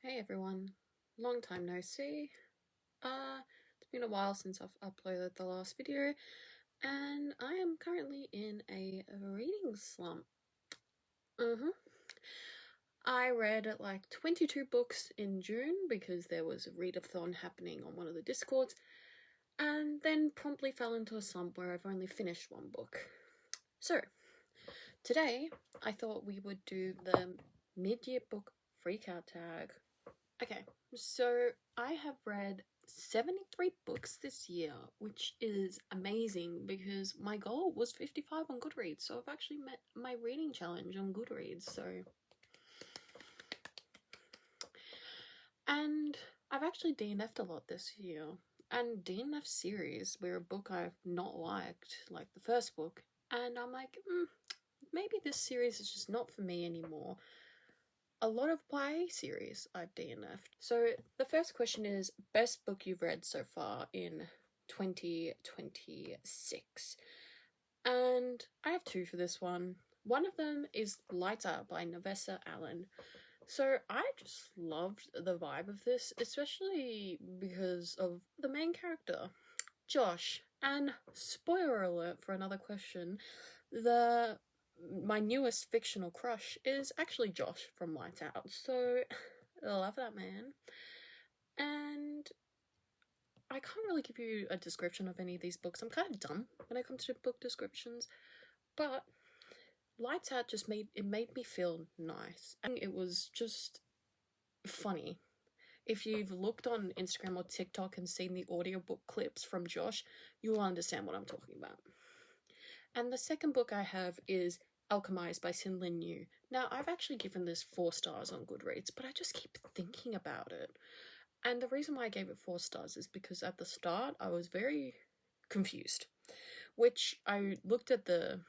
Hey everyone, long time no see. It's been a while since I've uploaded the last video, and I am currently in a reading slump. I read like 22 books in June because there was a readathon happening on one of the Discords, and then promptly fell into a slump where I've only finished one book. So, today I thought we would do the mid-year book freakout tag. Okay, so I have read 73 books this year, which is amazing because my goal was 55 on Goodreads, so I've actually met my reading challenge on Goodreads, and I've actually DNF'd a lot this year, and DNF series were a book I've not liked, like the first book, and I'm like, maybe this series is just not for me anymore. A lot of YA series I've DNF'd. So the first question is, best book you've read so far in 2026? And I have two for this one. One of them is Lights Out by Navessa Allen. So I just loved the vibe of this, especially because of the main character, Josh. And spoiler alert for another question, my newest fictional crush is actually Josh from Lights Out, so I love that man. And I can't really give you a description of any of these books. I'm kind of dumb when it comes to book descriptions, but Lights Out just made me feel nice, and it was just funny. If you've looked on Instagram or TikTok and seen the audiobook clips from Josh, you'll understand what I'm talking about. And the second book I have is Alchemized by Sin Lin Yu. Now, I've actually given this 4 stars on Goodreads, but I just keep thinking about it. And the reason why I gave it 4 stars is because at the start I was very confused, which I looked at the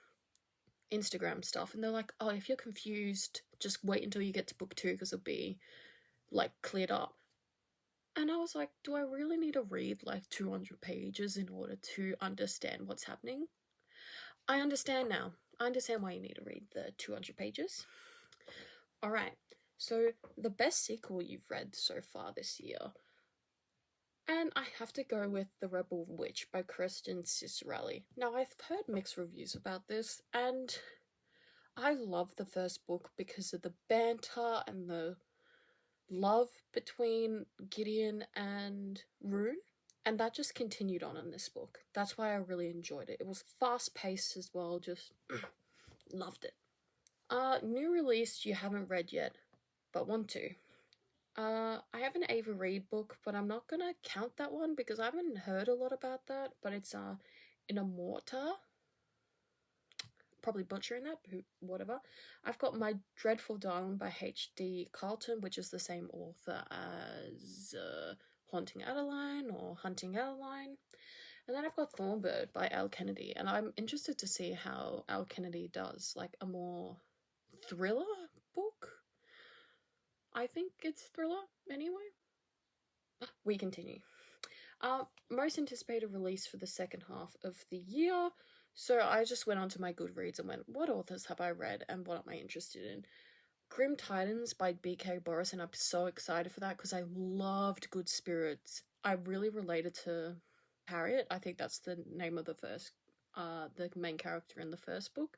Instagram stuff and they're like, oh, if you're confused, just wait until you get to book 2 because it'll be like cleared up. And I was like, do I really need to read like 200 pages in order to understand what's happening? I understand now. I understand why you need to read the 200 pages. Alright, so the best sequel you've read so far this year. And I have to go with The Rebel Witch by Kirsten Cicerelli. Now, I've heard mixed reviews about this, and I love the first book because of the banter and the love between Gideon and Rune. And that just continued on in this book. That's why I really enjoyed it. It was fast-paced as well, just loved it. New release you haven't read yet, but want to. I have an Ava Reid book, but I'm not gonna count that one because I haven't heard a lot about that, but it's Inamorta. Probably butchering that, but whatever. I've got My Dreadful Darling by H.D. Carlton, which is the same author as Haunting Adeline or Hunting Adeline. And then I've got Thornbird by Al Kennedy, and I'm interested to see how Al Kennedy does, like a more thriller book. I think it's thriller anyway. We continue. Most anticipated release for the second half of the year. So I just went onto my Goodreads and went, what authors have I read and what am I interested in? Grim Titans by B.K. Boris, and I'm so excited for that because I loved Good Spirits. I really related to Harriet. I think that's the name of the main character in the first book.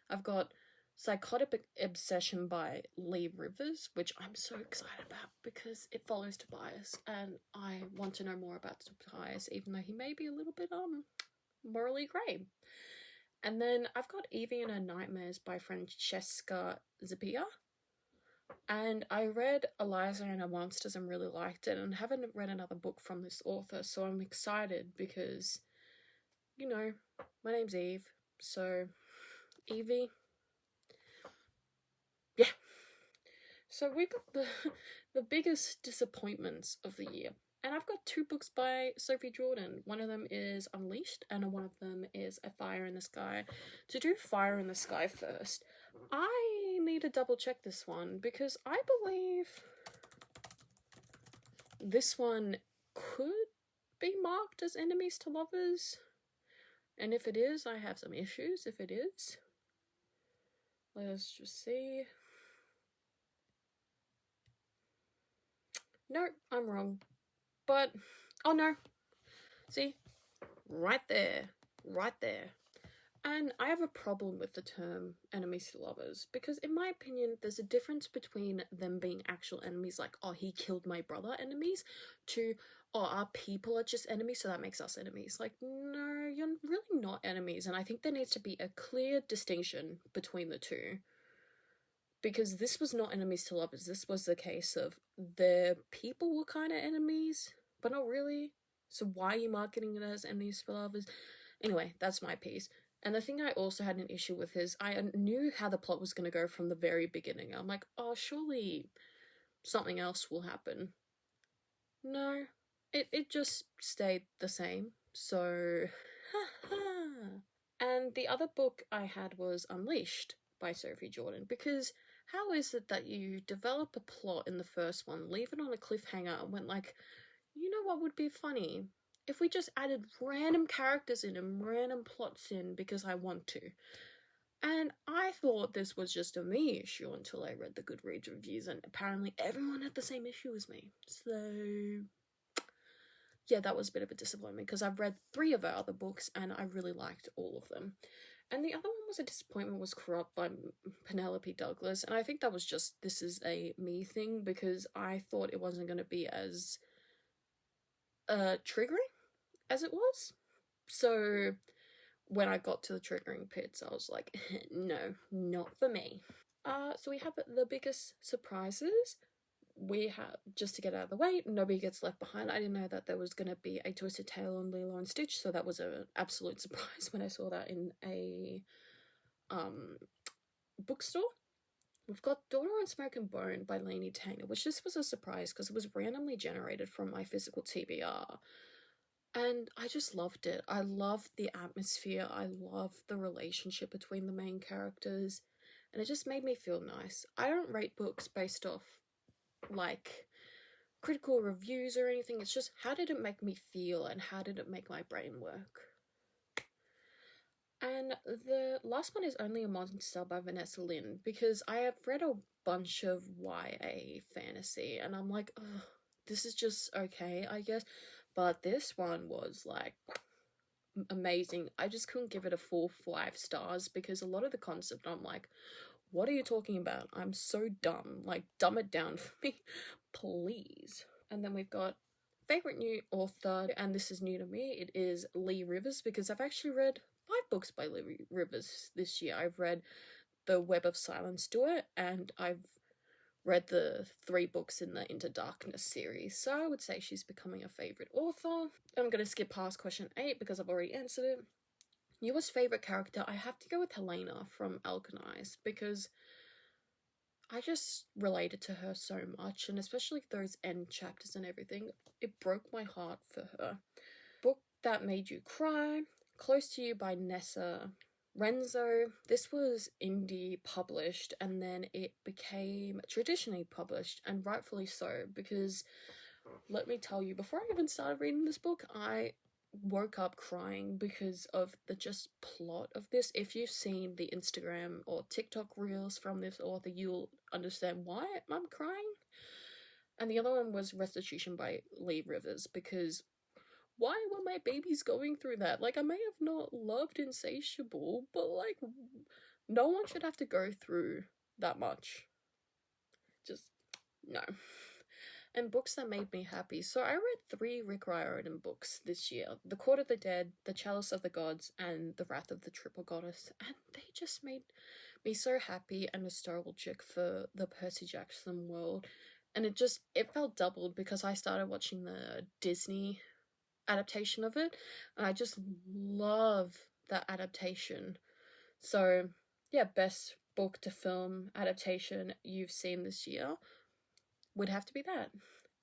I've got Psychotic Obsession by Lee Rivers, which I'm so excited about because it follows Tobias, and I want to know more about Tobias, even though he may be a little bit morally grey. And then I've got Evie and Her Nightmares by Francesca Zappia. And I read Eliza and Her Monsters and really liked it, and haven't read another book from this author, so I'm excited because, you know, my name's Eve, so Evie. Yeah. So we got the biggest disappointments of the year. And I've got 2 books by Sophie Jordan. One of them is Unleashed, and one of them is A Fire in the Sky. To do Fire in the Sky first, I need to double check this one because I believe this one could be marked as enemies to lovers. And if it is, I have some issues if it is. Let's just see. No, I'm wrong. But, oh no, see? Right there. Right there. And I have a problem with the term enemies to lovers because, in my opinion, there's a difference between them being actual enemies, like, oh, he killed my brother enemies, to, oh, our people are just enemies, so that makes us enemies. Like, no, you're really not enemies. And I think there needs to be a clear distinction between the two because this was not enemies to lovers. This was the case of their people were kind of enemies, but not really. So why are you marketing it as enemies for lovers? Anyway, that's my piece. And the thing I also had an issue with is I knew how the plot was going to go from the very beginning. I'm like, oh, surely something else will happen. No, it just stayed the same. So, and the other book I had was Unleashed by Sophie Jordan, because how is it that you develop a plot in the first one, leave it on a cliffhanger, and went like, you know what would be funny? If we just added random characters in and random plots in because I want to. And I thought this was just a me issue until I read the Goodreads reviews, and apparently everyone had the same issue as me. So, yeah, that was a bit of a disappointment because I've read 3 of her other books and I really liked all of them. And the other one was a disappointment, was Corrupt by Penelope Douglas, and I think that was just, this is a me thing because I thought it wasn't going to be as triggering as it was. So when I got to the triggering pits, I was like, no, not for me. So we have the biggest surprises. We have, just to get out of the way, Nobody Gets Left Behind. I didn't know that there was going to be a Twisted Tale on Lilo and Stitch, so that was an absolute surprise when I saw that in a bookstore. We've got Daughter on Smoke and Bone by Laini Taylor, which this was a surprise because it was randomly generated from my physical TBR. And I just loved it. I loved the atmosphere. I loved the relationship between the main characters. And it just made me feel nice. I don't rate books based off, like, critical reviews or anything. It's just, how did it make me feel and how did it make my brain work? And the last one is Only a Monster by Vanessa Lynn, because I have read a bunch of YA fantasy and I'm like, oh, this is just okay, I guess. But this one was like amazing. I just couldn't give it a full 5 stars because a lot of the concept, I'm like, what are you talking about? I'm so dumb. Like, dumb it down for me, please. And then we've got favorite new author, and this is new to me. It is Lee Rivers, because I've actually read 5 books by Lee Rivers this year. I've read The Web of Silence Stewart, and I've read the 3 books in the Into Darkness series, so I would say she's becoming a favourite author. I'm going to skip past question 8 because I've already answered it. Newest favourite character, I have to go with Helena from Alkanized, because I just related to her so much, and especially those end chapters and everything. It broke my heart for her. Book that made you cry, Close to You by Nessa Renzo. This was indie published and then it became traditionally published, and rightfully so, because let me tell you, before I even started reading this book, I woke up crying because of the just plot of this. If you've seen the Instagram or TikTok reels from this author, you'll understand why I'm crying. And the other one was Restitution by Lee Rivers, because why were my babies going through that? Like, I may have not loved Insatiable, but like, no one should have to go through that much. Just, no. And books that made me happy. So I read 3 Rick Riordan books this year. The Court of the Dead, The Chalice of the Gods, and The Wrath of the Triple Goddess. And they just made me so happy and nostalgic for the Percy Jackson world. And it felt doubled because I started watching the Disney adaptation of it. And I just love that adaptation. So, yeah, best book to film adaptation you've seen this year would have to be that.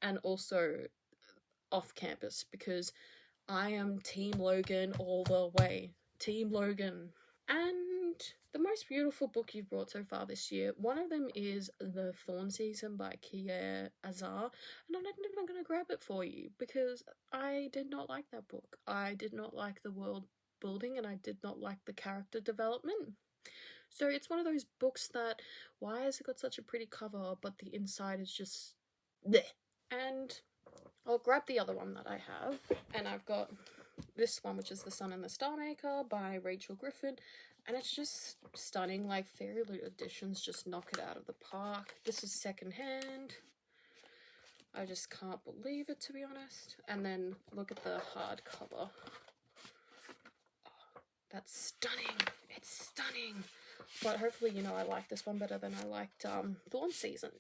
And also off campus, because I am Team Logan all the way. Team Logan. And the most beautiful book you've brought so far this year, one of them is The Thorn Season by Kier Azar, and I'm not even going to grab it for you because I did not like that book. I did not like the world building and I did not like the character development. So it's one of those books that, why has it got such a pretty cover, but the inside is just bleh. And I'll grab the other one that I have, and I've got this one, which is The Sun and the Star Maker by Rachel Griffin, and it's just stunning. Like, Fairy Loot editions just knock it out of the park. This is secondhand. I just can't believe it, to be honest. And then look at the hardcover. Oh, that's stunning. It's stunning. But hopefully, you know, I like this one better than I liked Thorn Season.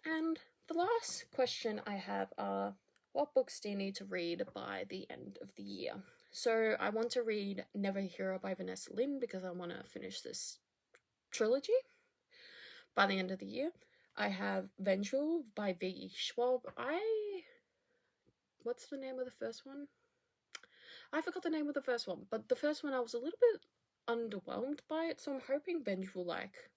And the last question I have are, what books do you need to read by the end of the year? So I want to read Never a Hero by Vanessa Lynn because I want to finish this trilogy by the end of the year. I have Vengeful by V.E. Schwab. What's the name of the first one? I forgot the name of the first one, but the first one I was a little bit underwhelmed by it, so I'm hoping Vengeful, like,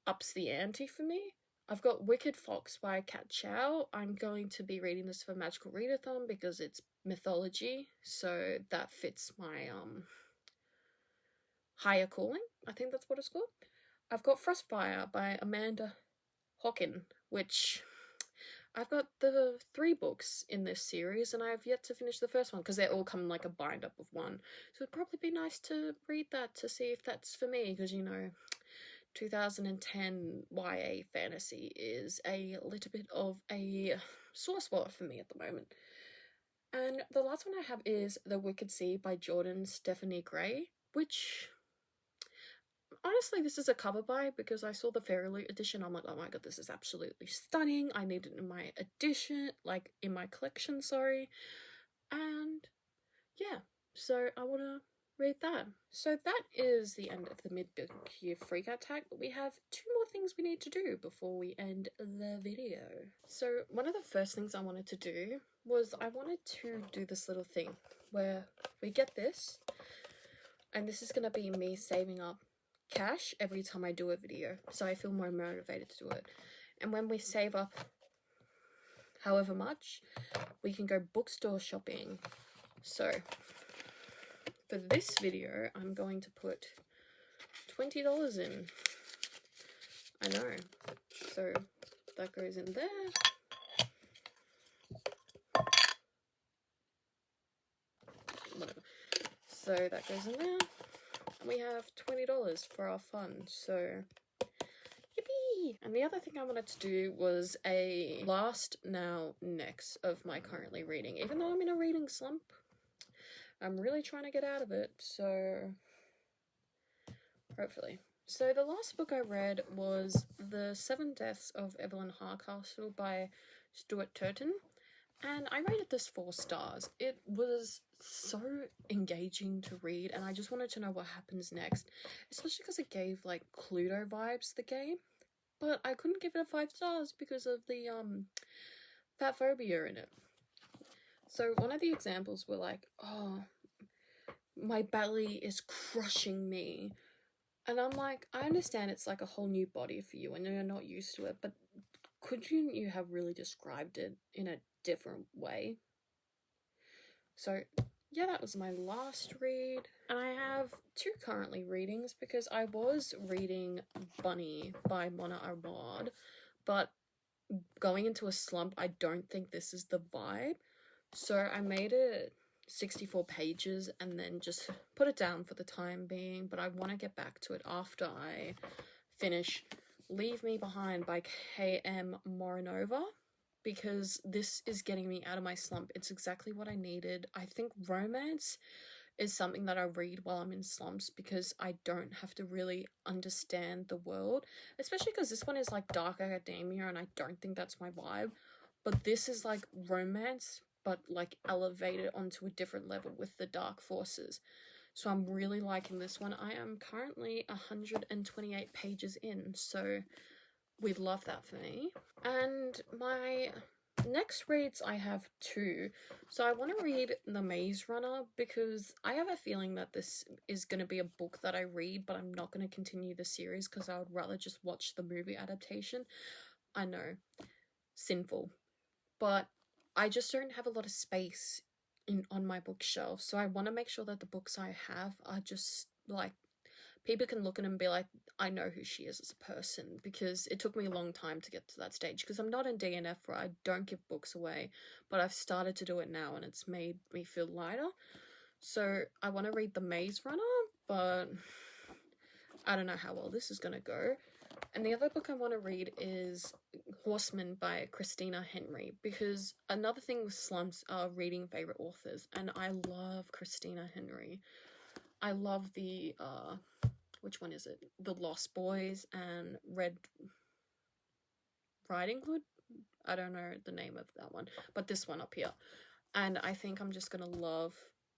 ups the ante for me. I've got Wicked Fox by Kat Chow. I'm going to be reading this for Magical Readathon because it's mythology, so that fits my higher calling. I think that's what it's called. I've got Frostfire by Amanda Hockin, which I've got the 3 books in this series, and I've yet to finish the first one because they all come in like a bind-up of one. So it'd probably be nice to read that to see if that's for me, because, you know, 2010 YA fantasy is a little bit of a sore spot for me at the moment. And the last one I have is The Wicked Sea by Jordan Stephanie Gray, which, honestly, this is a cover buy because I saw the Fairy Loot edition. I'm like, oh my god, this is absolutely stunning. I need it in my edition, like in my collection, sorry. And yeah, so I want to read that. So that is the end of the mid-book year freak out tag, but we have 2 more things we need to do before we end the video. So one of the first things I wanted to do was I wanted to do this little thing where we get this, and this is going to be me saving up cash every time I do a video, so I feel more motivated to do it. And when we save up however much, we can go bookstore shopping. So for this video, I'm going to put $20 in. I know. So that goes in there. Whatever. So that goes in there. And we have $20 for our fund. So yippee! And the other thing I wanted to do was a last now next of my currently reading. Even though I'm in a reading slump, I'm really trying to get out of it, so hopefully. So the last book I read was The 7 Deaths of Evelyn Hardcastle by Stuart Turton, and I rated this 4 stars. It was so engaging to read, and I just wanted to know what happens next, especially because it gave like Cluedo vibes, the game, but I couldn't give it a 5 stars because of the fat phobia in it. So one of the examples were like, oh, my belly is crushing me. And I'm like, I understand it's like a whole new body for you and you're not used to it, but couldn't you have really described it in a different way? So yeah, that was my last read. And I have 2 currently readings because I was reading Bunny by Mona Awad, but going into a slump, I don't think this is the vibe. So I made it 64 pages and then just put it down for the time being, but I want to get back to it after I finish Leave Me Behind by K.M. Morinova, because this is getting me out of my slump. It's exactly what I needed. I think romance is something that I read while I'm in slumps because I don't have to really understand the world, especially because this one is like dark academia and I don't think that's my vibe. But this is like romance, but like elevated onto a different level with the dark forces. So I'm really liking this one. I am currently 128 pages in, so we'd love that for me. And my next reads, I have 2. So I want to read The Maze Runner because I have a feeling that this is going to be a book that I read, but I'm not going to continue the series because I would rather just watch the movie adaptation. I know, sinful. But I just don't have a lot of space on my bookshelf, so I want to make sure that the books I have are just like people can look at him and be like, I know who she is as a person, because it took me a long time to get to that stage, because I'm not in DNF where I don't give books away, but I've started to do it now and it's made me feel lighter. So I want to read The Maze Runner, but I don't know how well this is going to go. And the other book I want to read is Horseman by Christina Henry, because another thing with slumps are reading favorite authors, and I love Christina Henry. I love the which one is it? The Lost Boys and Red Riding Hood? I don't know the name of that one, but this one up here. And I think I'm just gonna love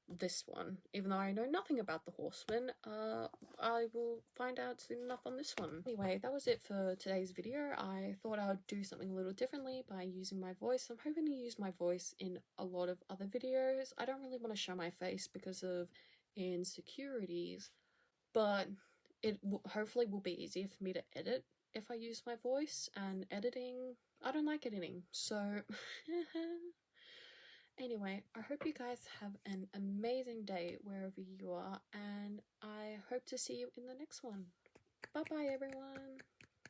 this one, even though I know nothing about the Horseman. I will find out soon enough on this one. Anyway, that was it for today's video. I thought I would do something a little differently by using my voice. I'm hoping to use my voice in a lot of other videos. I don't really want to show my face because of insecurities, but it hopefully will be easier for me to edit if I use my voice, and editing, I don't like editing, so anyway, I hope you guys have an amazing day wherever you are, and I hope to see you in the next one. Bye bye everyone.